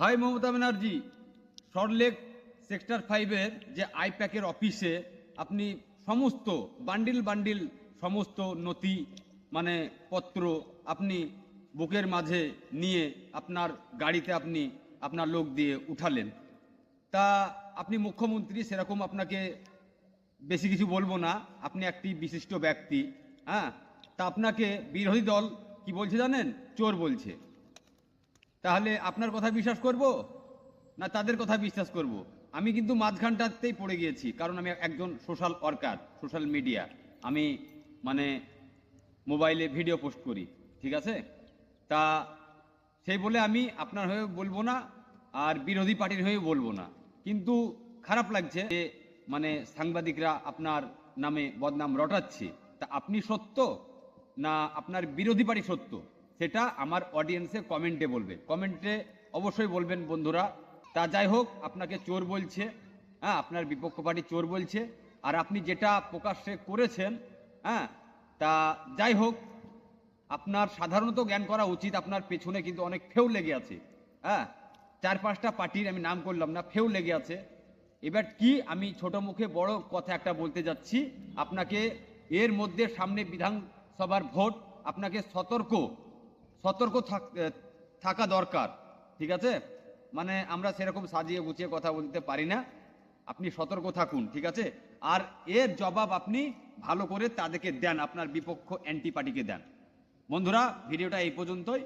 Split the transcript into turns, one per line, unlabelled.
High Mamata Banerjee, Salt Lake sector 5-এর যে আইপ্যাকের অফিসে আপনি সমস্ত বান্ডিল সমস্ত নথি মানে পত্র আপনি বুকের মাঝে নিয়ে আপনার গাড়িতে আপনি আপনার লোক দিয়ে উঠালেন। তা আপনি মুখ্যমন্ত্রী, সেরকম আপনাকে বেশি কিছু বলবো না, আপনি একটি বিশিষ্ট ব্যক্তি। হ্যাঁ, তা আপনাকে বিরোধী দল কি বলছে জানেন? চোর বলছে। তাহলে আপনার কথা বিশ্বাস করব না তাদের কথা বিশ্বাস করব? আমি কিন্তু মাঝখানটাতেই পড়ে গিয়েছি, কারণ আমি একজন সোশ্যাল ওয়ার্কার, সোশ্যাল মিডিয়া, আমি মানে মোবাইলে ভিডিও পোস্ট করি, ঠিক আছে? তা সেই বলে আমি আপনার হয়ে বলবো না আর বিরোধী পার্টির হয়ে বলবো না, কিন্তু খারাপ লাগছে যে মানে সাংবাদিকরা আপনার নামে বদনাম রটাচ্ছে। তা আপনি সত্য না আপনার বিরোধী পার্টি সত্য, সেটা আমার অডিয়েন্সে কমেন্টে বলবে, কমেন্টে অবশ্যই বলবেন বন্ধুরা। তা যাই হোক, আপনাকে চোর বলছে, হ্যাঁ, আপনার বিপক্ষ পার্টি চোর বলছে, আর আপনি যেটা প্রকাশ্যে করেছেন, হ্যাঁ, তা যাই হোক, আপনার সাধারণত জ্ঞান করা উচিত। আপনার পেছনে কিন্তু অনেক ফেউ লেগে আছে, হ্যাঁ, 4-5টা পার্টির আমি নাম করলাম না, ফেউ লেগে আছে। এবার কি আমি ছোট মুখে বড় কথা একটা বলতে যাচ্ছি আপনাকে, এর মধ্যে সামনে বিধানসভার ভোট, আপনাকে সতর্ক থাকা দরকার, ঠিক আছে? মানে আমরা সেরকম সাজিয়ে গুছিয়ে কথা বলতে পারি না, আপনি সতর্ক থাকুন, ঠিক আছে? আর এর জবাব আপনি ভালো করে তাদেরকে দেন, আপনার বিপক্ষ অ্যান্টি পার্টিকে দেন। বন্ধুরা, ভিডিওটা এই পর্যন্তই।